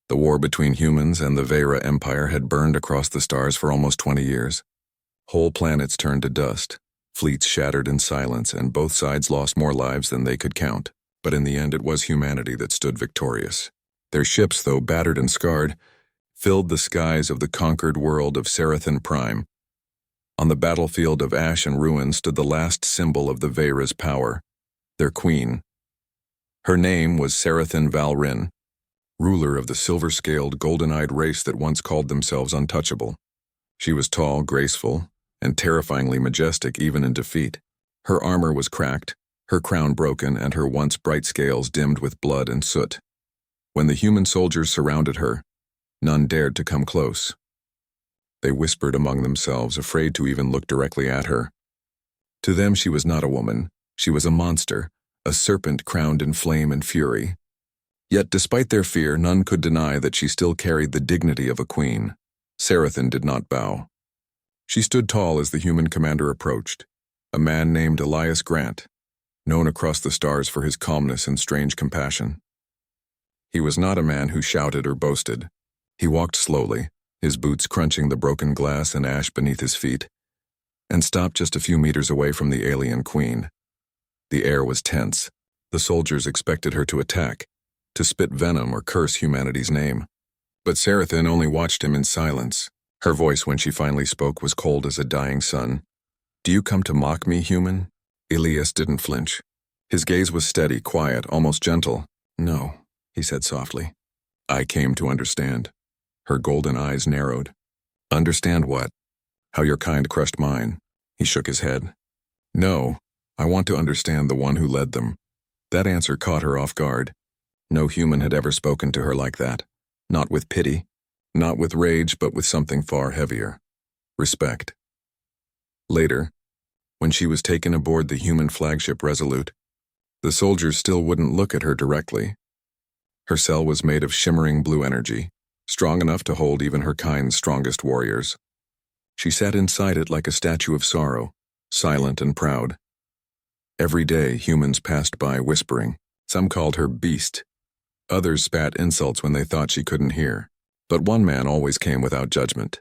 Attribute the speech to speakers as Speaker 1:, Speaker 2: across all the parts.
Speaker 1: The war between humans and the Vera Empire had burned across the stars for almost 20 years. Whole planets turned to dust, fleets shattered in silence, and both sides lost more lives than they could count. But in the end, it was humanity that stood victorious. Their ships, though battered and scarred, filled the skies of the conquered world of Serathon Prime. On the battlefield of ash and ruin stood the last symbol of the Vera's power, their queen. Her name was Serathon Valrin, ruler of the silver-scaled, golden-eyed race that once called themselves untouchable. She was tall, graceful, and terrifyingly majestic even in defeat. Her armor was cracked, her crown broken, and her once bright scales dimmed with blood and soot. When the human soldiers surrounded her, none dared to come close. They whispered among themselves, afraid to even look directly at her. To them, she was not a woman. She was a monster, a serpent crowned in flame and fury. Yet, despite their fear, none could deny that she still carried the dignity of a queen. Serathon did not bow. She stood tall as the human commander approached, a man named Elias Grant, known across the stars for his calmness and strange compassion. He was not a man who shouted or boasted. He walked slowly, his boots crunching the broken glass and ash beneath his feet, and stopped just a few meters away from the alien queen. The air was tense. The soldiers expected her to attack, to spit venom or curse humanity's name. But Serathon only watched him in silence. Her voice, when she finally spoke, was cold as a dying sun. "Do you come to mock me, human?" Elias didn't flinch. His gaze was steady, quiet, almost gentle. "No," he said softly. "I came to understand." Her golden eyes narrowed. "Understand what?" "How your kind crushed mine." He shook his head. "No, I want to understand the one who led them." That answer caught her off guard. No human had ever spoken to her like that. Not with pity, not with rage, but with something far heavier. Respect. Later, when she was taken aboard the human flagship Resolute, the soldiers still wouldn't look at her directly. Her cell was made of shimmering blue energy, strong enough to hold even her kind's strongest warriors. She sat inside it like a statue of sorrow, silent and proud. Every day, humans passed by whispering. Some called her beast. Others spat insults when they thought she couldn't hear. But one man always came without judgment.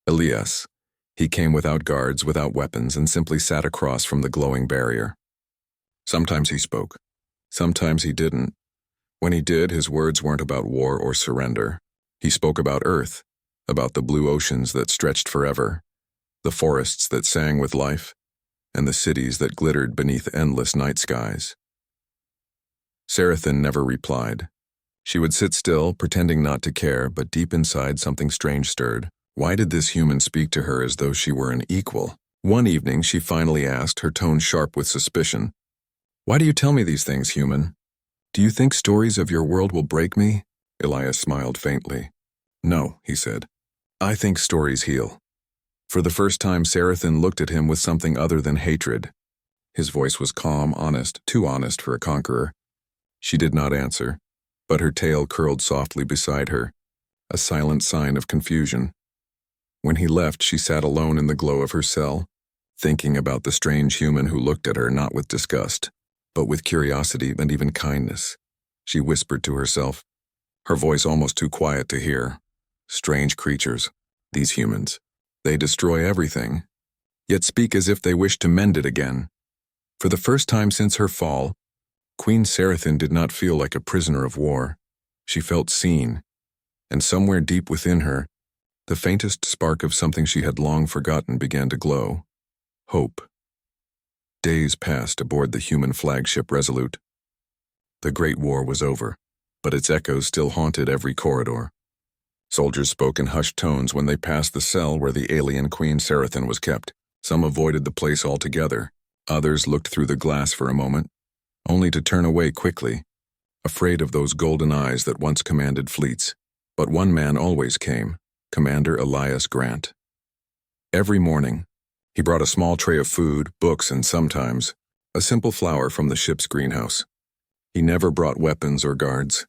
Speaker 1: Elias. He came without guards, without weapons, and simply sat across from the glowing barrier. Sometimes he spoke. Sometimes he didn't. When he did, his words weren't about war or surrender. He spoke about Earth, about the blue oceans that stretched forever, the forests that sang with life, and the cities that glittered beneath endless night skies. Serathon never replied. She would sit still, pretending not to care, but deep inside something strange stirred. Why did this human speak to her as though she were an equal? One evening, she finally asked, her tone sharp with suspicion, "Why do you tell me these things, human? Do you think stories of your world will break me?" Elias smiled faintly. "No," he said. "I think stories heal." For the first time, Serathon looked at him with something other than hatred. His voice was calm, honest, too honest for a conqueror. She did not answer, but her tail curled softly beside her, a silent sign of confusion. When he left, she sat alone in the glow of her cell, thinking about the strange human who looked at her not with disgust, but with curiosity and even kindness. She whispered to herself, her voice almost too quiet to hear. "Strange creatures, these humans. They destroy everything, yet speak as if they wish to mend it again." For the first time since her fall, Queen Serathon did not feel like a prisoner of war. She felt seen, and somewhere deep within her, the faintest spark of something she had long forgotten began to glow. Hope. Days passed aboard the human flagship Resolute. The Great War was over, but its echoes still haunted every corridor. Soldiers spoke in hushed tones when they passed the cell where the alien Queen Serathon was kept. Some avoided the place altogether. Others looked through the glass for a moment, only to turn away quickly, afraid of those golden eyes that once commanded fleets. But one man always came, Commander Elias Grant. Every morning, he brought a small tray of food, books, and sometimes a simple flower from the ship's greenhouse. He never brought weapons or guards.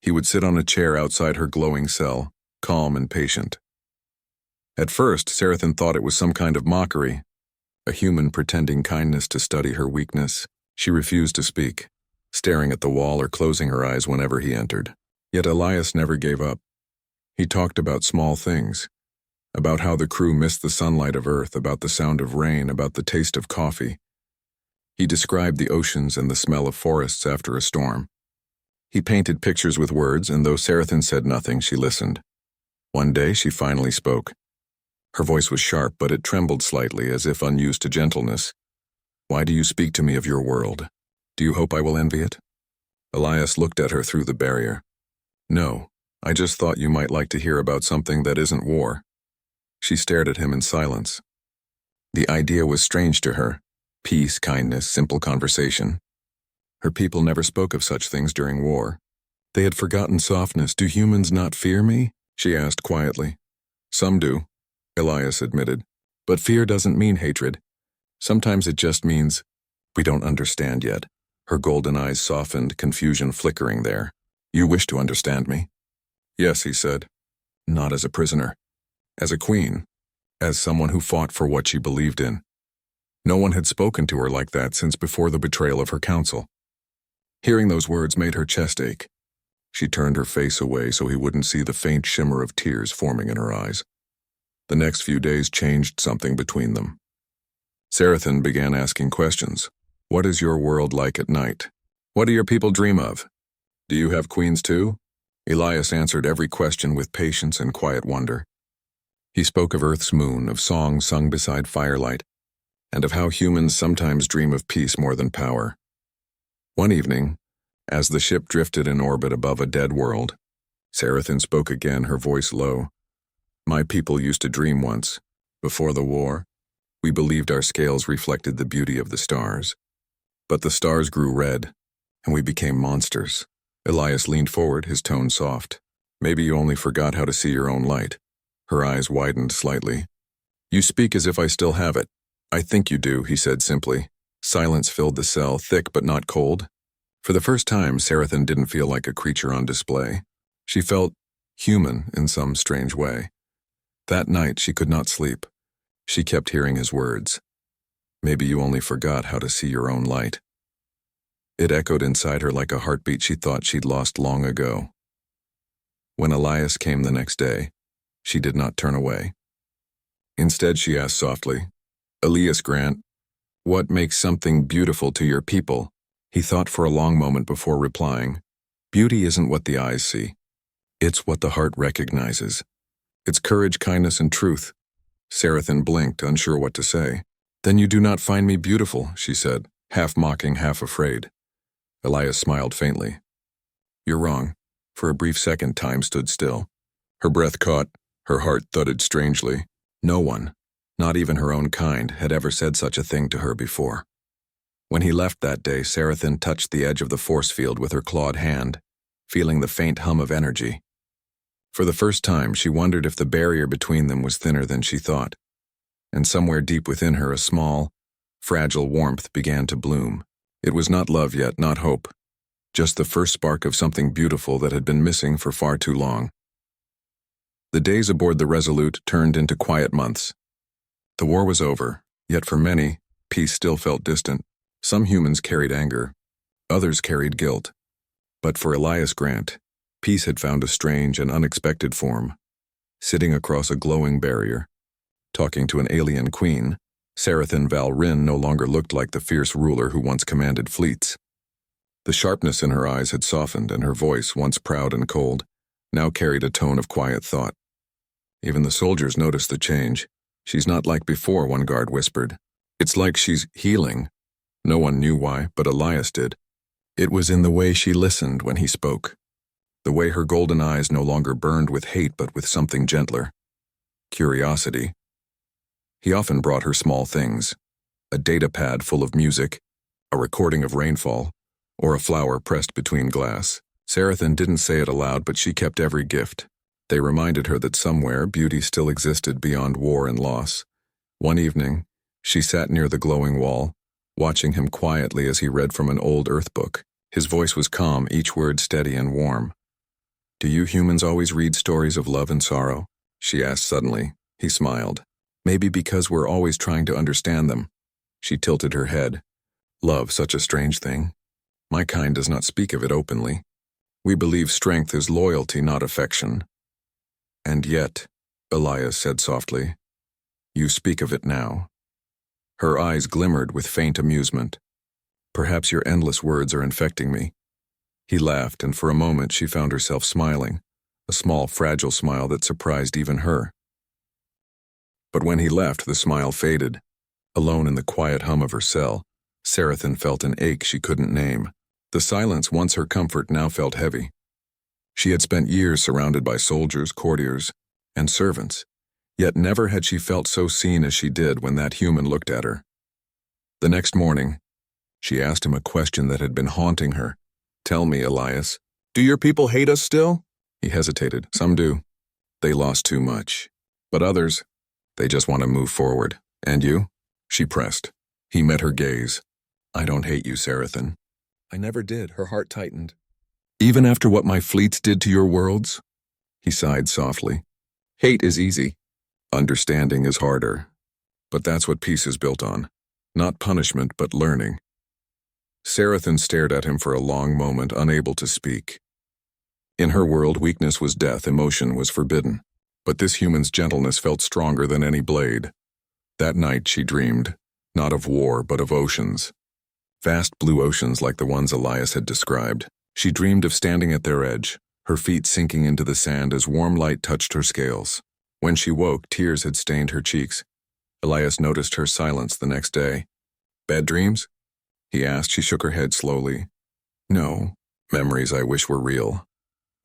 Speaker 1: He would sit on a chair outside her glowing cell, calm and patient. At first, Serathon thought it was some kind of mockery, a human pretending kindness to study her weakness. She refused to speak, staring at the wall or closing her eyes whenever he entered. Yet Elias never gave up. He talked about small things, about how the crew missed the sunlight of Earth, about the sound of rain, about the taste of coffee. He described the oceans and the smell of forests after a storm. He painted pictures with words, and though Sarathan said nothing, she listened. One day she finally spoke. Her voice was sharp, but it trembled slightly, as if unused to gentleness. "Why do you speak to me of your world? Do you hope I will envy it?" Elias looked at her through the barrier. "No, I just thought you might like to hear about something that isn't war." She stared at him in silence. The idea was strange to her. Peace, kindness, simple conversation. Her people never spoke of such things during war. They had forgotten softness. "Do humans not fear me?" she asked quietly. "Some do," Elias admitted. "But fear doesn't mean hatred. Sometimes it just means we don't understand yet." Her golden eyes softened, confusion flickering there. "You wish to understand me?" "Yes," he said. "Not as a prisoner. As a queen. As someone who fought for what she believed in." No one had spoken to her like that since before the betrayal of her council. Hearing those words made her chest ache. She turned her face away so he wouldn't see the faint shimmer of tears forming in her eyes. The next few days changed something between them. Sarathan began asking questions. "What is your world like at night? What do your people dream of? Do you have queens too?" Elias answered every question with patience and quiet wonder. He spoke of Earth's moon, of songs sung beside firelight, and of how humans sometimes dream of peace more than power. One evening, as the ship drifted in orbit above a dead world, Sarathan spoke again, her voice low. "My people used to dream once. Before the war, we believed our scales reflected the beauty of the stars. But the stars grew red, and we became monsters." Elias leaned forward, his tone soft. "Maybe you only forgot how to see your own light." Her eyes widened slightly. "You speak as if I still have it." "I think you do," he said simply. Silence filled the cell, thick but not cold. For the first time, Sarathan didn't feel like a creature on display. She felt human in some strange way. That night, she could not sleep. She kept hearing his words. "Maybe you only forgot how to see your own light." It echoed inside her like a heartbeat she thought she'd lost long ago. When Elias came the next day, she did not turn away. Instead, she asked softly, "Elias Grant, what makes something beautiful to your people?" He thought for a long moment before replying, "Beauty isn't what the eyes see. It's what the heart recognizes. It's courage, kindness, and truth." Sarathan blinked, unsure what to say. "Then you do not find me beautiful," she said, half mocking, half afraid. Elias smiled faintly. "You're wrong." For a brief second, time stood still. Her breath caught, her heart thudded strangely. No one, not even her own kind, had ever said such a thing to her before. When he left that day, Sarathan touched the edge of the force field with her clawed hand, feeling the faint hum of energy. For the first time, she wondered if the barrier between them was thinner than she thought. And somewhere deep within her, a small, fragile warmth began to bloom. It was not love yet, not hope. Just the first spark of something beautiful that had been missing for far too long. The days aboard the Resolute turned into quiet months. The war was over, yet for many, peace still felt distant. Some humans carried anger, others carried guilt. But for Elias Grant, peace had found a strange and unexpected form. Sitting across a glowing barrier, talking to an alien queen, Sarathan Val Rin no longer looked like the fierce ruler who once commanded fleets. The sharpness in her eyes had softened, and her voice, once proud and cold, now carried a tone of quiet thought. Even the soldiers noticed the change. "She's not like before," one guard whispered. "It's like she's healing." No one knew why, but Elias did. It was in the way she listened when he spoke. The way her golden eyes no longer burned with hate but with something gentler. Curiosity. He often brought her small things. A data pad full of music, a recording of rainfall, or a flower pressed between glass. Sarathan didn't say it aloud, but she kept every gift. They reminded her that somewhere beauty still existed beyond war and loss. One evening, she sat near the glowing wall, watching him quietly as he read from an old earth book. His voice was calm, each word steady and warm. "Do you humans always read stories of love and sorrow?" she asked suddenly. He smiled. "Maybe because we're always trying to understand them." She tilted her head. "Love, such a strange thing. My kind does not speak of it openly." We believe strength is loyalty, not affection. And yet, Elias said softly, you speak of it now. Her eyes glimmered with faint amusement. Perhaps your endless words are infecting me. He laughed, and for a moment she found herself smiling, a small, fragile smile that surprised even her. But when he left, the smile faded. Alone in the quiet hum of her cell, Sarathan felt an ache she couldn't name. The silence, once her comfort, now felt heavy. She had spent years surrounded by soldiers, courtiers, and servants, yet never had she felt so seen as she did when that human looked at her. The next morning, she asked him a question that had been haunting her. Tell me, Elias, do your people hate us still? He hesitated. Some do. They lost too much. But others, they just want to move forward. And you? She pressed. He met her gaze. I don't hate you, Sarathan. I never did. Her heart tightened. Even after what my fleets did to your worlds? He sighed softly. Hate is easy. Understanding is harder. But that's what peace is built on. Not punishment, but learning. Sarathan stared at him for a long moment, unable to speak. In her world, weakness was death, emotion was forbidden. But this human's gentleness felt stronger than any blade. That night she dreamed, not of war, but of oceans. Vast blue oceans like the ones Elias had described. She dreamed of standing at their edge, her feet sinking into the sand as warm light touched her scales. When she woke, tears had stained her cheeks. Elias noticed her silence the next day. Bad dreams? He asked. She shook her head slowly. No, memories I wish were real.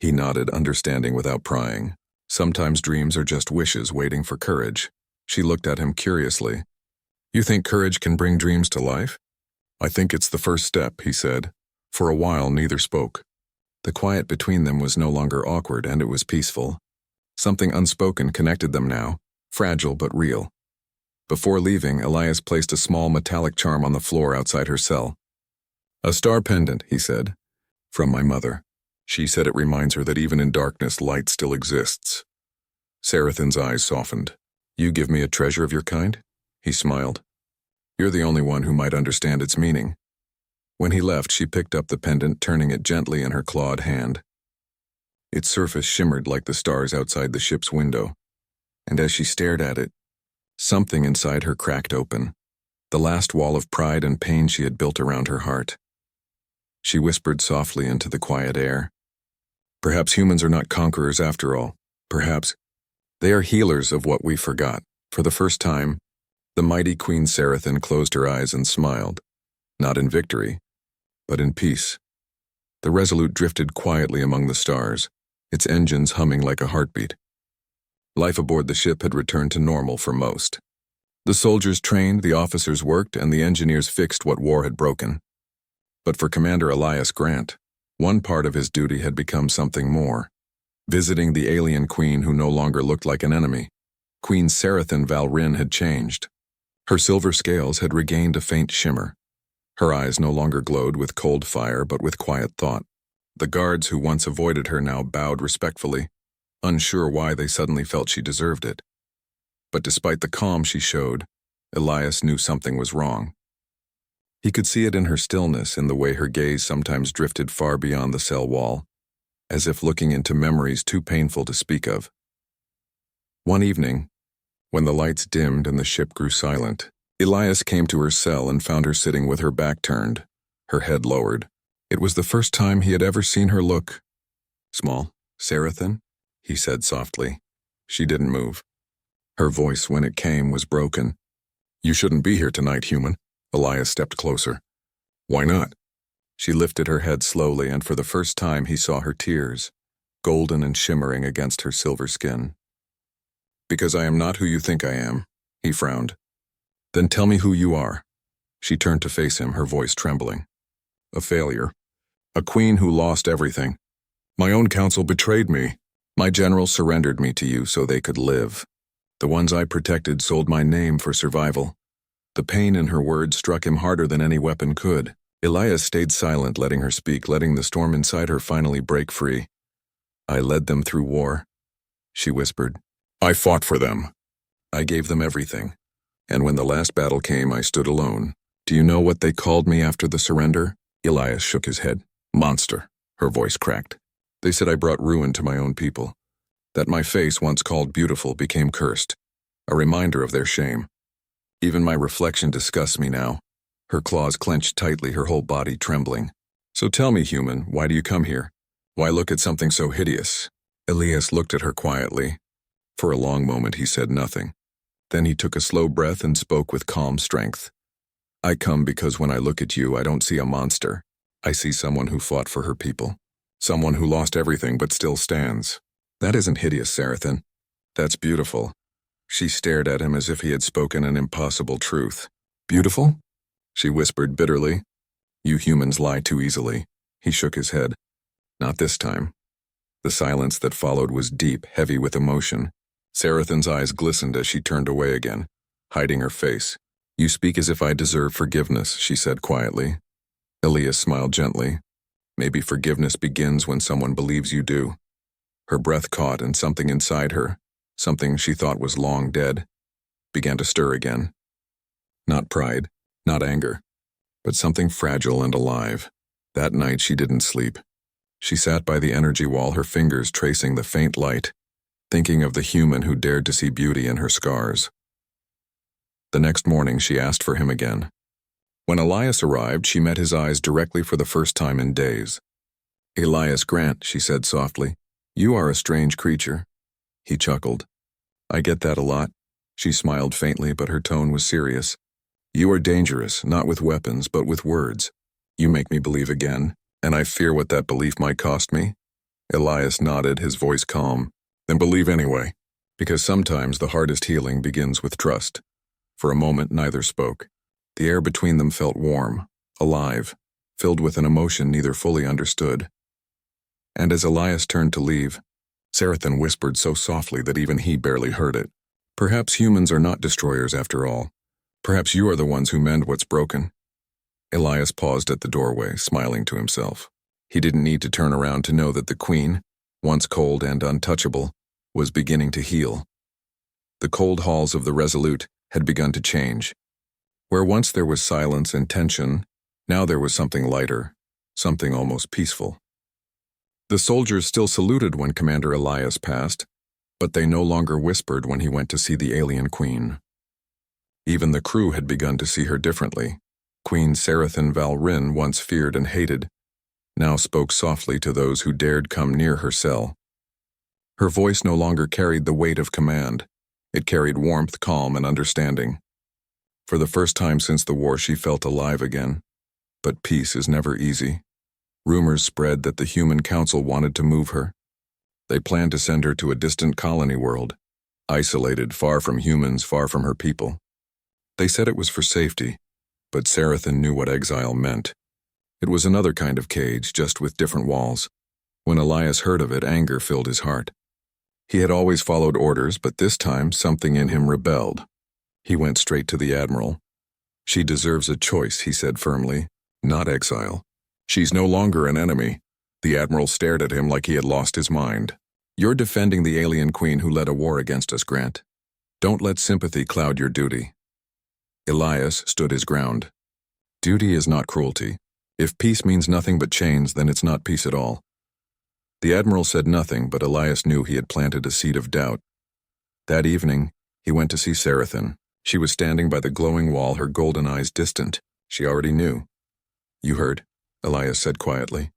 Speaker 1: He nodded, understanding without prying. Sometimes dreams are just wishes waiting for courage. She looked at him curiously. You think courage can bring dreams to life? I think it's the first step, he said. For a while, neither spoke. The quiet between them was no longer awkward, and it was peaceful. Something unspoken connected them now, fragile but real. Before leaving, Elias placed a small metallic charm on the floor outside her cell. A star pendant, he said. From my mother. She said it reminds her that even in darkness, light still exists. Sarathan's eyes softened. You give me a treasure of your kind? He smiled. You're the only one who might understand its meaning. When he left, she picked up the pendant, turning it gently in her clawed hand. Its surface shimmered like the stars outside the ship's window, and as she stared at it, something inside her cracked open, the last wall of pride and pain she had built around her heart. She whispered softly into the quiet air. Perhaps humans are not conquerors after all. Perhaps they are healers of what we forgot. For the first time, the mighty Queen Sarathan closed her eyes and smiled, not in victory, but in peace. The Resolute drifted quietly among the stars, its engines humming like a heartbeat. Life aboard the ship had returned to normal for most. The soldiers trained, the officers worked, and the engineers fixed what war had broken. But for Commander Elias Grant, one part of his duty had become something more. Visiting the alien queen who no longer looked like an enemy. Queen Sarathan Valrin had changed. Her silver scales had regained a faint shimmer. Her eyes no longer glowed with cold fire, but with quiet thought. The guards who once avoided her now bowed respectfully, unsure why they suddenly felt she deserved it. But despite the calm she showed, Elias knew something was wrong. He could see it in her stillness, in the way her gaze sometimes drifted far beyond the cell wall, as if looking into memories too painful to speak of. One evening, when the lights dimmed and the ship grew silent, Elias came to her cell and found her sitting with her back turned, her head lowered. It was the first time he had ever seen her look. Small, Sarathan, he said softly. She didn't move. Her voice, when it came, was broken. You shouldn't be here tonight, human. Elias stepped closer. Why not? She lifted her head slowly, and for the first time he saw her tears, golden and shimmering against her silver skin. Because I am not who you think I am, he frowned. Then tell me who you are. She turned to face him, her voice trembling. A failure. A queen who lost everything. My own council betrayed me. My generals surrendered me to you so they could live. The ones I protected sold my name for survival. The pain in her words struck him harder than any weapon could. Elias stayed silent, letting her speak, letting the storm inside her finally break free. I led them through war, she whispered. I fought for them. I gave them everything. And when the last battle came, I stood alone. Do you know what they called me after the surrender? Elias shook his head. Monster. Her voice cracked. They said I brought ruin to my own people, that my face, once called beautiful, became cursed, a reminder of their shame. Even my reflection disgusts me now. Her claws clenched tightly, her whole body trembling. So tell me, human, why do you come here? Why look at something so hideous? Elias looked at her quietly. For a long moment he said nothing. Then he took a slow breath and spoke with calm strength. I come because when I look at you, I don't see a monster. I see someone who fought for her people. Someone who lost everything but still stands. That isn't hideous, Sarathan. That's beautiful. She stared at him as if he had spoken an impossible truth. Beautiful? She whispered bitterly. You humans lie too easily. He shook his head. Not this time. The silence that followed was deep, heavy with emotion. Sarathan's eyes glistened as she turned away again, hiding her face. You speak as if I deserve forgiveness, she said quietly. Elias smiled gently. Maybe forgiveness begins when someone believes you do. Her breath caught, and something inside her, something she thought was long dead, began to stir again. Not pride, not anger, but something fragile and alive. That night she didn't sleep. She sat by the energy wall, her fingers tracing the faint light, thinking of the human who dared to see beauty in her scars. The next morning she asked for him again. When Elias arrived, she met his eyes directly for the first time in days. Elias Grant, she said softly, you are a strange creature. He chuckled. I get that a lot. She smiled faintly, but her tone was serious. You are dangerous, not with weapons, but with words. You make me believe again, and I fear what that belief might cost me. Elias nodded, his voice calm. Then believe anyway, because sometimes the hardest healing begins with trust. For a moment, neither spoke. The air between them felt warm, alive, filled with an emotion neither fully understood. And as Elias turned to leave, Sarathan whispered so softly that even he barely heard it. Perhaps humans are not destroyers after all. Perhaps you are the ones who mend what's broken. Elias paused at the doorway, smiling to himself. He didn't need to turn around to know that the queen, once cold and untouchable, was beginning to heal. The cold halls of the Resolute had begun to change. Where once there was silence and tension, now there was something lighter, something almost peaceful. The soldiers still saluted when Commander Elias passed, but they no longer whispered when he went to see the alien queen. Even the crew had begun to see her differently. Queen Sarathan Valrin, once feared and hated, now spoke softly to those who dared come near her cell. Her voice no longer carried the weight of command. It carried warmth, calm, and understanding. For the first time since the war, she felt alive again. But peace is never easy. Rumors spread that the Human Council wanted to move her. They planned to send her to a distant colony world, isolated, far from humans, far from her people. They said it was for safety, but Sarathan knew what exile meant. It was another kind of cage, just with different walls. When Elias heard of it, anger filled his heart. He had always followed orders, but this time something in him rebelled. He went straight to the Admiral. She deserves a choice, he said firmly, not exile. She's no longer an enemy. The Admiral stared at him like he had lost his mind. You're defending the alien queen who led a war against us, Grant. Don't let sympathy cloud your duty. Elias stood his ground. Duty is not cruelty. If peace means nothing but chains, then it's not peace at all. The Admiral said nothing, but Elias knew he had planted a seed of doubt. That evening, he went to see Sarathan. She was standing by the glowing wall, her golden eyes distant. She already knew. You heard, Elias said quietly.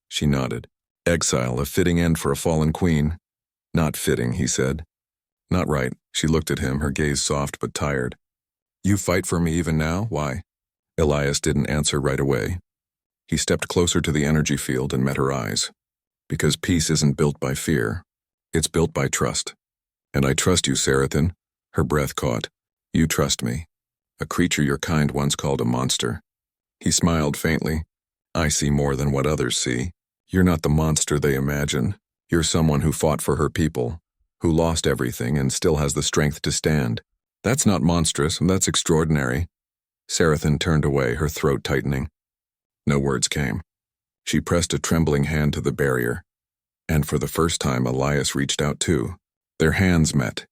Speaker 1: She nodded. Exile, a fitting end for a fallen queen. Not fitting, he said. Not right. She looked at him, her gaze soft but tired. You fight for me even now? Why? Elias didn't answer right away. He stepped closer to the energy field and met her eyes. Because peace isn't built by fear. It's built by trust. And I trust you, Sarathan. Her breath caught. You trust me. A creature your kind once called a monster. He smiled faintly. I see more than what others see. You're not the monster they imagine. You're someone who fought for her people, who lost everything and still has the strength to stand. That's not monstrous, that's extraordinary. Sarathan turned away, her throat tightening. No words came. She pressed a trembling hand to the barrier, and for the first time Elias reached out too. Their hands met,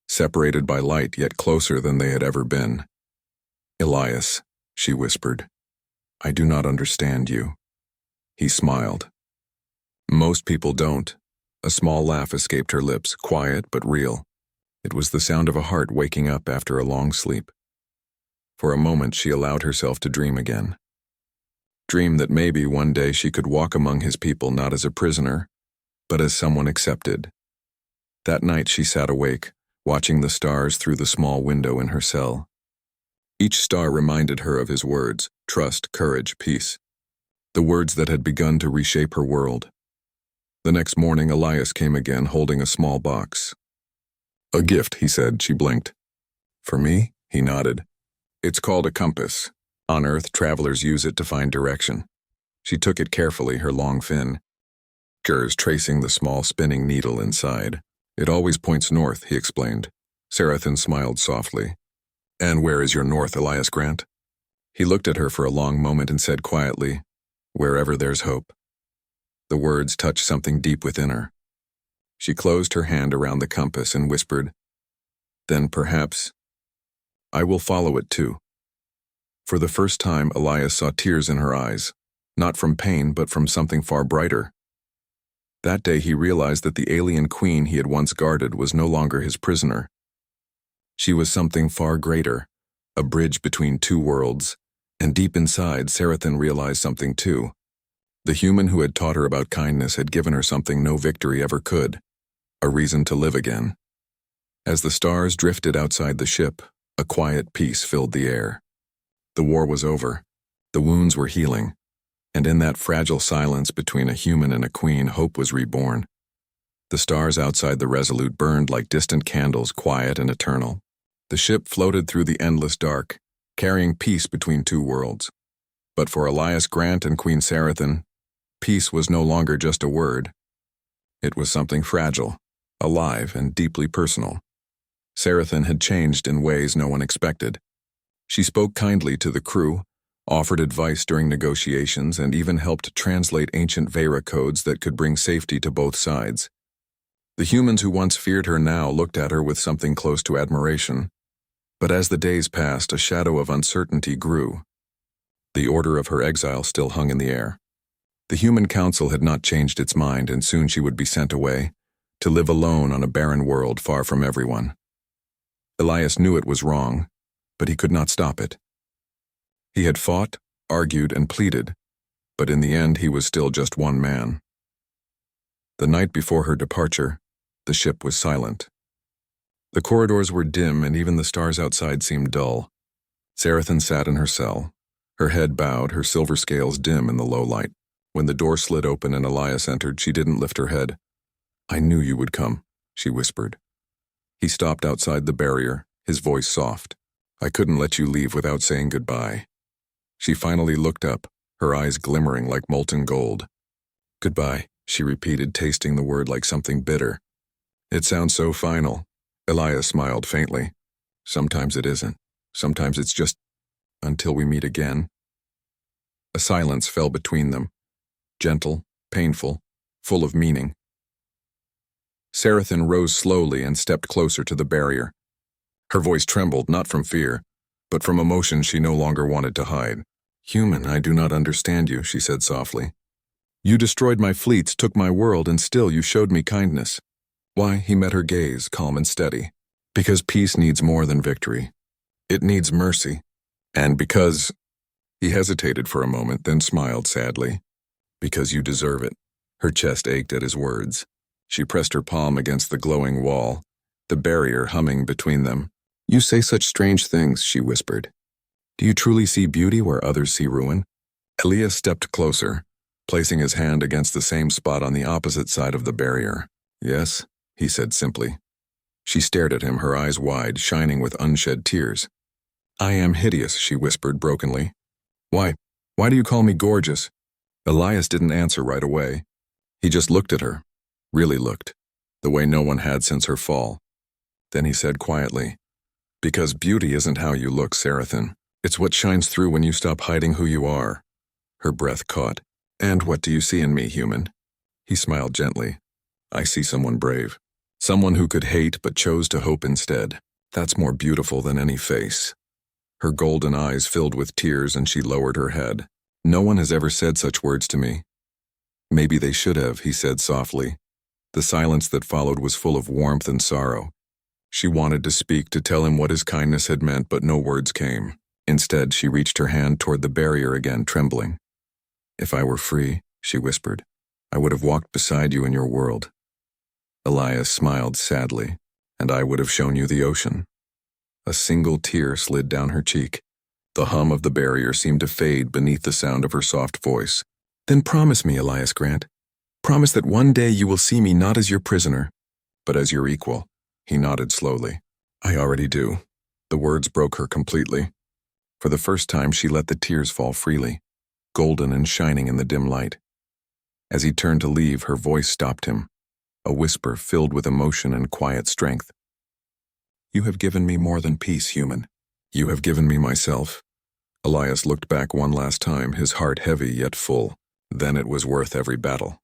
Speaker 1: separated by light yet closer than they had ever been. Elias, she whispered, I do not understand you. He smiled. Most people don't. A small laugh escaped her lips, quiet but real. It was the sound of a heart waking up after a long sleep. For a moment she allowed herself to dream again. Dream that maybe one day she could walk among his people not as a prisoner, but as someone accepted. That night she sat awake, watching the stars through the small window in her cell. Each star reminded her of his words: trust, courage, peace. The words that had begun to reshape her world. The next morning Elias came again, holding a small box. "A gift," he said. She blinked. "For me?" He nodded. "It's called a compass. On Earth, travelers use it to find direction." She took it carefully, her long fin, tracing the small spinning needle inside. "It always points north," he explained. Sarathan smiled softly. "And where is your north, Elias Grant?" He looked at her for a long moment and said quietly, "Wherever there's hope." The words touched something deep within her. She closed her hand around the compass and whispered, "Then perhaps I will follow it too." For the first time, Elias saw tears in her eyes, not from pain but from something far brighter. That day he realized that the alien queen he had once guarded was no longer his prisoner. She was something far greater, a bridge between two worlds, and deep inside, Sarathan realized something too. The human who had taught her about kindness had given her something no victory ever could, a reason to live again. As the stars drifted outside the ship, a quiet peace filled the air. The war was over, the wounds were healing, and in that fragile silence between a human and a queen, hope was reborn. The stars outside the Resolute burned like distant candles, quiet and eternal. The ship floated through the endless dark, carrying peace between two worlds. But for Elias Grant and Queen Sarathan, peace was no longer just a word. It was something fragile, alive, and deeply personal. Sarathan had changed in ways no one expected. She spoke kindly to the crew, offered advice during negotiations, and even helped translate ancient Vera codes that could bring safety to both sides. The humans who once feared her now looked at her with something close to admiration. But as the days passed, a shadow of uncertainty grew. The order of her exile still hung in the air. The human council had not changed its mind, and soon she would be sent away, to live alone on a barren world far from everyone. Elias knew it was wrong, but he could not stop it. He had fought, argued, and pleaded, but in the end he was still just one man. The night before her departure, the ship was silent. The corridors were dim, and even the stars outside seemed dull. Sarathan sat in her cell, her head bowed, her silver scales dim in the low light. When the door slid open and Elias entered, she didn't lift her head. "I knew you would come," she whispered. He stopped outside the barrier, his voice soft. "I couldn't let you leave without saying goodbye." She finally looked up, her eyes glimmering like molten gold. "Goodbye," she repeated, tasting the word like something bitter. "It sounds so final." Elias smiled faintly. "Sometimes it isn't. Sometimes it's just until we meet again." A silence fell between them, gentle, painful, full of meaning. Sarathan rose slowly and stepped closer to the barrier. Her voice trembled, not from fear, but from emotion she no longer wanted to hide. "Human, I do not understand you," she said softly. "You destroyed my fleets, took my world, and still you showed me kindness." "Why?" He met her gaze, calm and steady. "Because peace needs more than victory. It needs mercy. And because—" He hesitated for a moment, then smiled sadly. "Because you deserve it." Her chest ached at his words. She pressed her palm against the glowing wall, the barrier humming between them. "You say such strange things," she whispered. "Do you truly see beauty where others see ruin?" Elias stepped closer, placing his hand against the same spot on the opposite side of the barrier. "Yes," he said simply. She stared at him, her eyes wide, shining with unshed tears. "I am hideous," she whispered brokenly. Why do you call me gorgeous?" Elias didn't answer right away. He just looked at her, really looked, the way no one had since her fall. Then he said quietly, "Because beauty isn't how you look, Sarathan. It's what shines through when you stop hiding who you are." Her breath caught. "And what do you see in me, human?" He smiled gently. "I see someone brave. Someone who could hate but chose to hope instead. That's more beautiful than any face." Her golden eyes filled with tears and she lowered her head. "No one has ever said such words to me." Maybe they should have, he said softly. The silence that followed was full of warmth and sorrow. She wanted to speak, to tell him what his kindness had meant, but no words came. Instead, she reached her hand toward the barrier again, trembling. If I were free, she whispered, I would have walked beside you in your world. Elias smiled sadly, and I would have shown you the ocean. A single tear slid down her cheek. The hum of the barrier seemed to fade beneath the sound of her soft voice. Then promise me, Elias Grant. Promise that one day you will see me not as your prisoner, but as your equal. He nodded slowly. I already do. The words broke her completely. For the first time, she let the tears fall freely, golden and shining in the dim light. As he turned to leave, her voice stopped him, a whisper filled with emotion and quiet strength. You have given me more than peace, human. You have given me myself. Elias looked back one last time, his heart heavy yet full. Then it was worth every battle.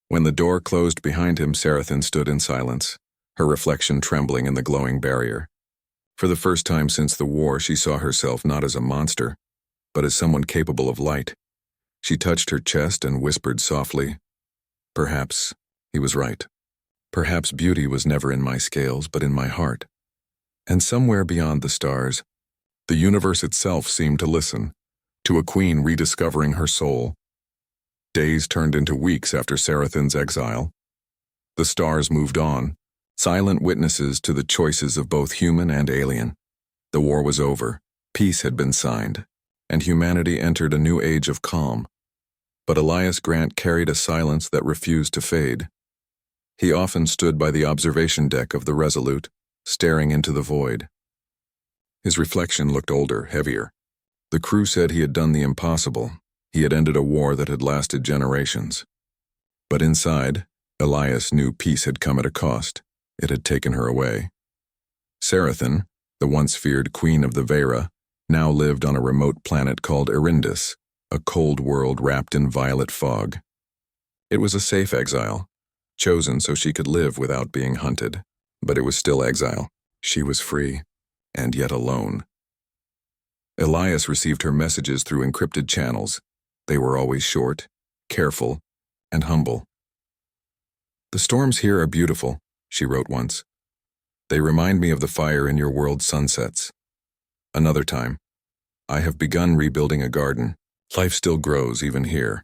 Speaker 1: When the door closed behind him, Sarathan stood in silence, her reflection trembling in the glowing barrier. For the first time since the war, she saw herself not as a monster, but as someone capable of light. She touched her chest and whispered softly, Perhaps he was right. Perhaps beauty was never in my scales, but in my heart. And somewhere beyond the stars, the universe itself seemed to listen, to a queen rediscovering her soul. Days turned into weeks after Sarathan's exile. The stars moved on, silent witnesses to the choices of both human and alien. The war was over, peace had been signed, and humanity entered a new age of calm. But Elias Grant carried a silence that refused to fade. He often stood by the observation deck of the Resolute, staring into the void. His reflection looked older, heavier. The crew said he had done the impossible. He had ended a war that had lasted generations. But inside, Elias knew peace had come at a cost. It had taken her away. Sarathan, the once feared queen of the Vera, now lived on a remote planet called Erindis, a cold world wrapped in violet fog. It was a safe exile, chosen so she could live without being hunted. But it was still exile. She was free, and yet alone. Elias received her messages through encrypted channels. They were always short, careful, and humble. The storms here are beautiful, she wrote once. They remind me of the fire in your world's sunsets. Another time, I have begun rebuilding a garden. Life still grows even here.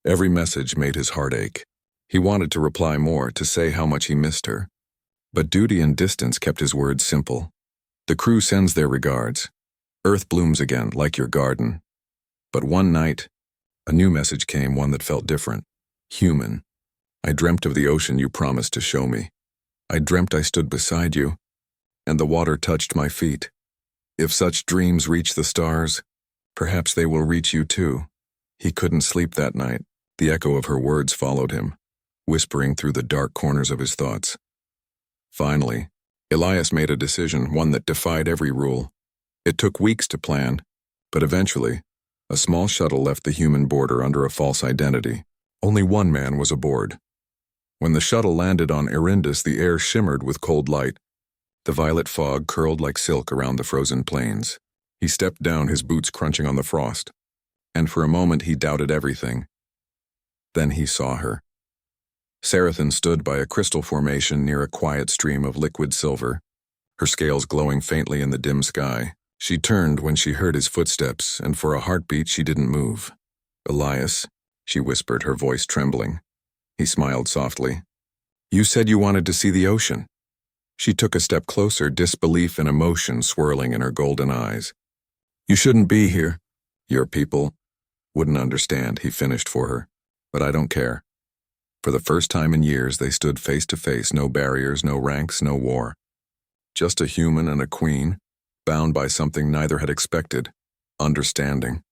Speaker 1: Every message made his heart ache. He wanted to reply more, to say how much he missed her. But duty and distance kept his words simple. The crew sends their regards. Earth blooms again, like your garden. But one night, a new message came, one that felt different. Human. I dreamt of the ocean you promised to show me. I dreamt I stood beside you, and the water touched my feet. If such dreams reach the stars, perhaps they will reach you too. He couldn't sleep that night. The echo of her words followed him, whispering through the dark corners of his thoughts. Finally, Elias made a decision, one that defied every rule. It took weeks to plan, but eventually, a small shuttle left the human border under a false identity. Only one man was aboard. When the shuttle landed on Erindis, the air shimmered with cold light. The violet fog curled like silk around the frozen plains. He stepped down, his boots crunching on the frost, and for a moment he doubted everything. Then he saw her. Sarathan stood by a crystal formation near a quiet stream of liquid silver, her scales glowing faintly in the dim sky. She turned when she heard his footsteps, and for a heartbeat she didn't move. Elias, she whispered, her voice trembling. He smiled softly. You said you wanted to see the ocean. She took a step closer, disbelief and emotion swirling in her golden eyes. You shouldn't be here. Your people wouldn't understand, he finished for her. But I don't care. For the first time in years, they stood face to face, no barriers, no ranks, no war. Just a human and a queen, bound by something neither had expected, understanding.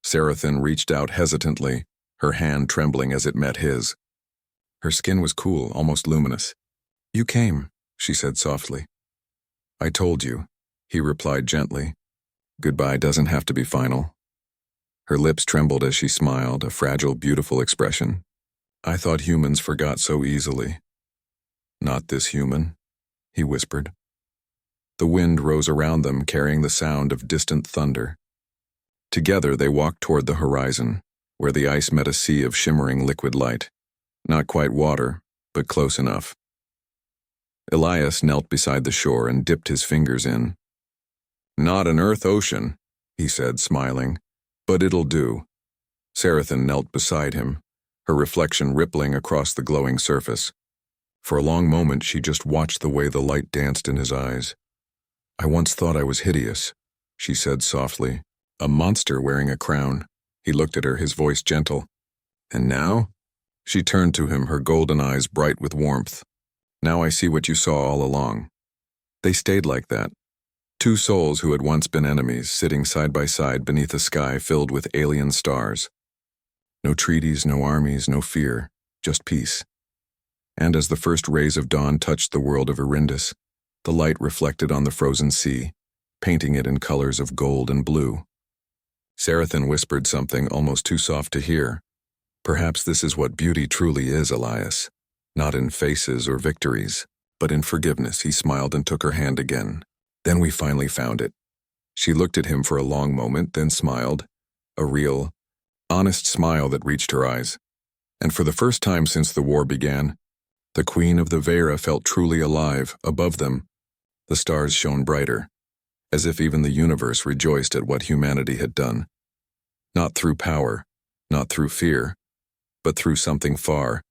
Speaker 1: Sarathan reached out hesitantly, her hand trembling as it met his. Her skin was cool, almost luminous. You came, she said softly. I told you, he replied gently. Goodbye doesn't have to be final. Her lips trembled as she smiled, a fragile, beautiful expression. I thought humans forgot so easily. Not this human, he whispered. The wind rose around them, carrying the sound of distant thunder. Together they walked toward the horizon, where the ice met a sea of shimmering liquid light. Not quite water, but close enough. Elias knelt beside the shore and dipped his fingers in. "Not an earth ocean," he said, smiling, "but it'll do." Sarathan knelt beside him, her reflection rippling across the glowing surface. For a long moment she just watched the way the light danced in his eyes. "I once thought I was hideous," she said softly. "A monster wearing a crown." He looked at her, his voice gentle. "And now?" She turned to him, her golden eyes bright with warmth. "Now I see what you saw all along." They stayed like that. Two souls who had once been enemies, sitting side by side beneath a sky filled with alien stars. No treaties, no armies, no fear, just peace. And as the first rays of dawn touched the world of Erindis, the light reflected on the frozen sea, painting it in colors of gold and blue. Sarathan whispered something almost too soft to hear. "Perhaps this is what beauty truly is, Elias. Not in faces or victories, but in forgiveness." He smiled and took her hand again. "Then we finally found it." She looked at him for a long moment, then smiled, a real, honest smile that reached her eyes. And for the first time since the war began, the Queen of the Vera felt truly alive. Above them, the stars shone brighter, as if even the universe rejoiced at what humanity had done. Not through power, not through fear, but through something far,